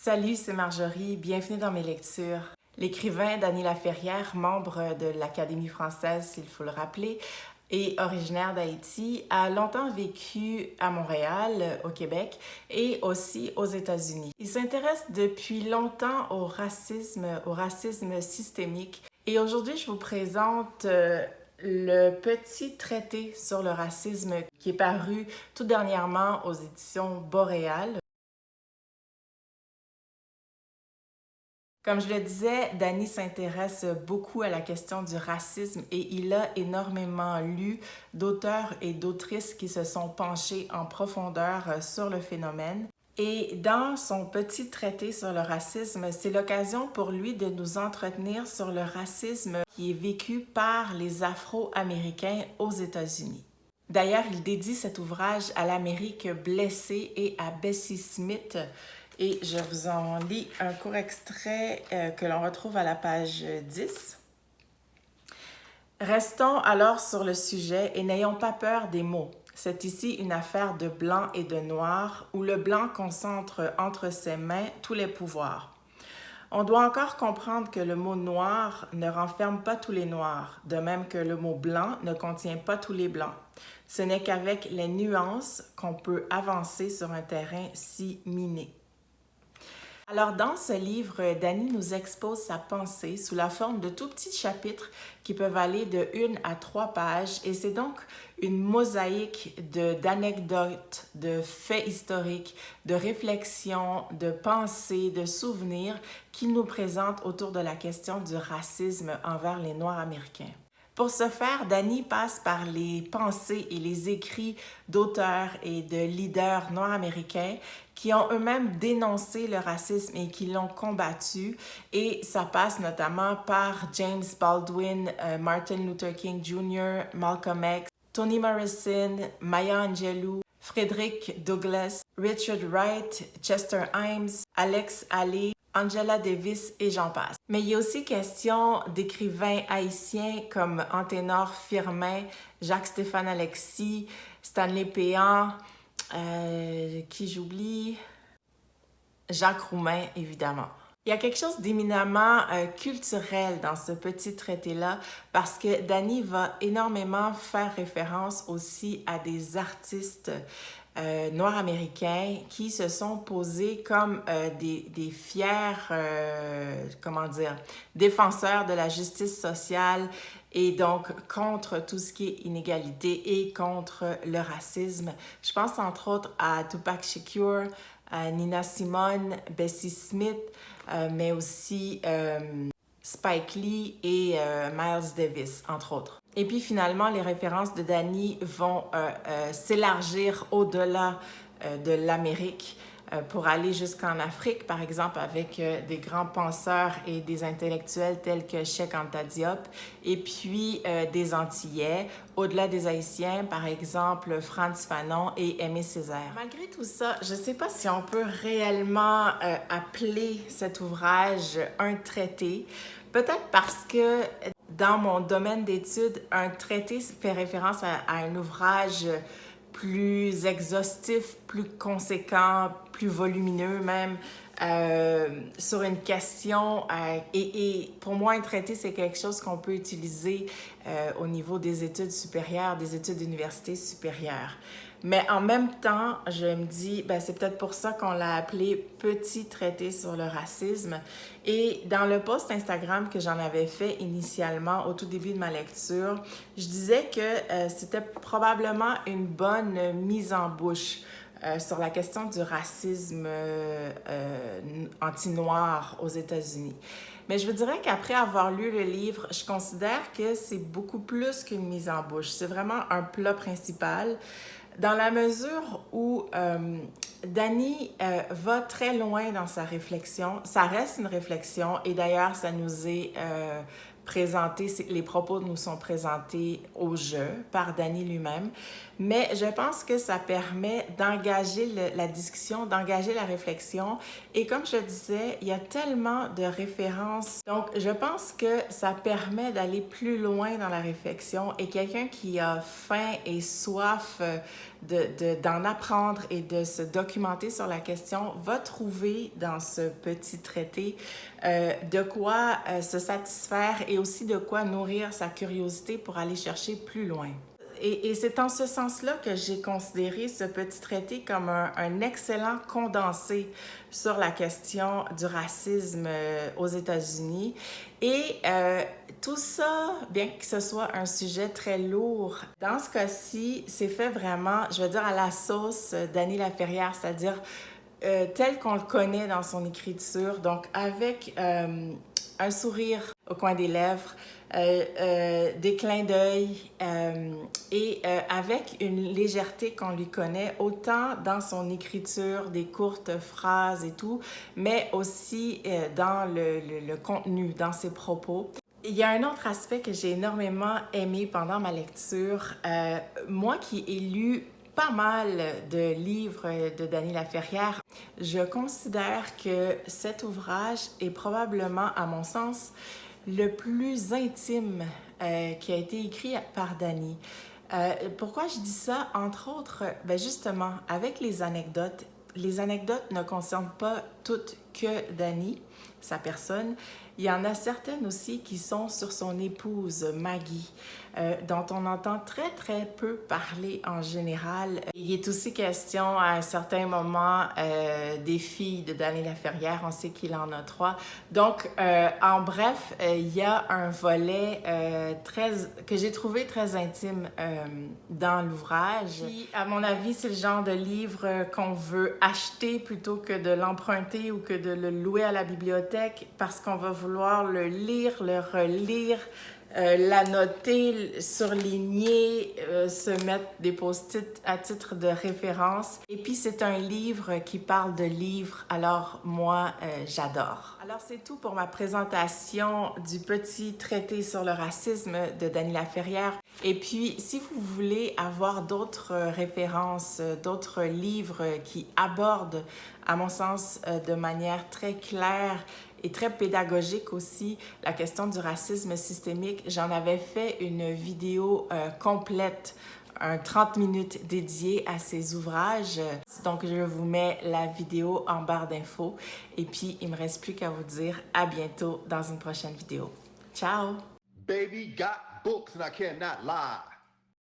Salut, c'est Marjorie, bienvenue dans mes lectures. L'écrivain Dany Laferrière, membre de l'Académie française, s'il faut le rappeler, et originaire d'Haïti, a longtemps vécu à Montréal, au Québec, et aussi aux États-Unis. Il s'intéresse depuis longtemps au racisme systémique. Et aujourd'hui, je vous présente le petit traité sur le racisme qui est paru tout dernièrement aux éditions Boréal. Comme je le disais, Dany s'intéresse beaucoup à la question du racisme et il a énormément lu d'auteurs et d'autrices qui se sont penchés en profondeur sur le phénomène. Et dans son petit traité sur le racisme, c'est l'occasion pour lui de nous entretenir sur le racisme qui est vécu par les Afro-Américains aux États-Unis. D'ailleurs, il dédie cet ouvrage à l'Amérique blessée et à Bessie Smith. Et je vous en lis un court extrait que l'on retrouve à la page 10. Restons alors sur le sujet et n'ayons pas peur des mots. C'est ici une affaire de blanc et de noir où le blanc concentre entre ses mains tous les pouvoirs. On doit encore comprendre que le mot noir ne renferme pas tous les noirs, de même que le mot blanc ne contient pas tous les blancs. Ce n'est qu'avec les nuances qu'on peut avancer sur un terrain si miné. Alors, dans ce livre, Dany nous expose sa pensée sous la forme de tout petits chapitres qui peuvent aller de 1 à 3 pages et c'est donc une mosaïque d'anecdotes, de faits historiques, de réflexions, de pensées, de souvenirs qu'il nous présente autour de la question du racisme envers les Noirs américains. Pour ce faire, Dany passe par les pensées et les écrits d'auteurs et de leaders noirs américains qui ont eux-mêmes dénoncé le racisme et qui l'ont combattu. Et ça passe notamment par James Baldwin, Martin Luther King Jr., Malcolm X, Toni Morrison, Maya Angelou, Frederick Douglass, Richard Wright, Chester Himes, Alex Haley, Angela Davis et j'en passe. Mais il y a aussi question d'écrivains haïtiens comme Anténor Firmin, Jacques-Stéphane Alexis, Stanley Péan, qui j'oublie, Jacques Roumain, évidemment. Il y a quelque chose d'éminemment culturel dans ce petit traité-là parce que Dany va énormément faire référence aussi à des artistes noirs américains qui se sont posés comme des fiers, défenseurs de la justice sociale et donc contre tout ce qui est inégalité et contre le racisme. Je pense entre autres à Tupac Shakur, à Nina Simone, Bessie Smith, mais aussi Spike Lee et Miles Davis, entre autres. Et puis finalement, les références de Dany vont s'élargir au-delà de l'Amérique pour aller jusqu'en Afrique, par exemple, avec des grands penseurs et des intellectuels tels que Cheikh Anta Diop, et puis des Antillais, au-delà des Haïtiens, par exemple, Frantz Fanon et Aimé Césaire. Malgré tout ça, je ne sais pas si on peut réellement appeler cet ouvrage un traité, peut-être parce que dans mon domaine d'études, un traité fait référence à un ouvrage plus exhaustif, plus conséquent, plus volumineux même, sur une question. Et pour moi, un traité, c'est quelque chose qu'on peut utiliser au niveau des études supérieures, des études d'université supérieures. Mais en même temps, je me dis, ben, c'est peut-être pour ça qu'on l'a appelé Petit traité sur le racisme. Et dans le post Instagram que j'en avais fait initialement au tout début de ma lecture, je disais que c'était probablement une bonne mise en bouche sur la question du racisme anti-noir aux États-Unis. Mais je vous dirais qu'après avoir lu le livre, je considère que c'est beaucoup plus qu'une mise en bouche. C'est vraiment un plat principal dans la mesure où Dany va très loin dans sa réflexion. Ça reste une réflexion et d'ailleurs, ça nous est présentés, les propos nous sont présentés au jeu par Danny lui-même, mais je pense que ça permet d'engager la discussion, d'engager la réflexion. Et comme je disais, il y a tellement de références. Donc, je pense que ça permet d'aller plus loin dans la réflexion et quelqu'un qui a faim et soif d'en apprendre et de se documenter sur la question va trouver dans ce petit traité de quoi se satisfaire et aussi de quoi nourrir sa curiosité pour aller chercher plus loin. Et c'est en ce sens-là que j'ai considéré ce petit traité comme un excellent condensé sur la question du racisme aux États-Unis. Et tout ça, bien que ce soit un sujet très lourd, dans ce cas-ci, c'est fait vraiment, je veux dire, à la sauce Dany Laferrière, c'est-à-dire tel qu'on le connaît dans son écriture, donc avec un sourire au coin des lèvres, des clins d'œil et avec une légèreté qu'on lui connaît, autant dans son écriture, des courtes phrases et tout, mais aussi dans le contenu, dans ses propos. Il y a un autre aspect que j'ai énormément aimé pendant ma lecture. Moi qui ai lu pas mal de livres de Dany Laferrière, je considère que cet ouvrage est probablement, à mon sens, le plus intime qui a été écrit par Dany. Pourquoi je dis ça? Entre autres, ben justement, avec les anecdotes ne concernent pas toutes que Dany, sa personne. Il y en a certaines aussi qui sont sur son épouse, Maggie, dont on entend très, très peu parler en général. Il est aussi question à un certain moment des filles de Dany Laferrière. On sait qu'il en a 3. Donc, en bref, il y a un volet que j'ai trouvé très intime dans l'ouvrage. Puis, à mon avis, c'est le genre de livre qu'on veut acheter plutôt que de l'emprunter ou que de le louer à la bibliothèque parce qu'on va vouloir le lire, le relire, l'annoter, surligner, se mettre des post-it à titre de référence. Et puis, c'est un livre qui parle de livres, alors moi, j'adore. Alors, c'est tout pour ma présentation du petit traité sur le racisme de Dany Laferrière. Et puis, si vous voulez avoir d'autres références, d'autres livres qui abordent, à mon sens, de manière très claire et très pédagogique aussi, la question du racisme systémique, j'en avais fait une vidéo complète, un 30 minutes dédié à ces ouvrages. Donc, je vous mets la vidéo en barre d'infos. Et puis, il ne me reste plus qu'à vous dire à bientôt dans une prochaine vidéo. Ciao! Baby got books and I cannot lie.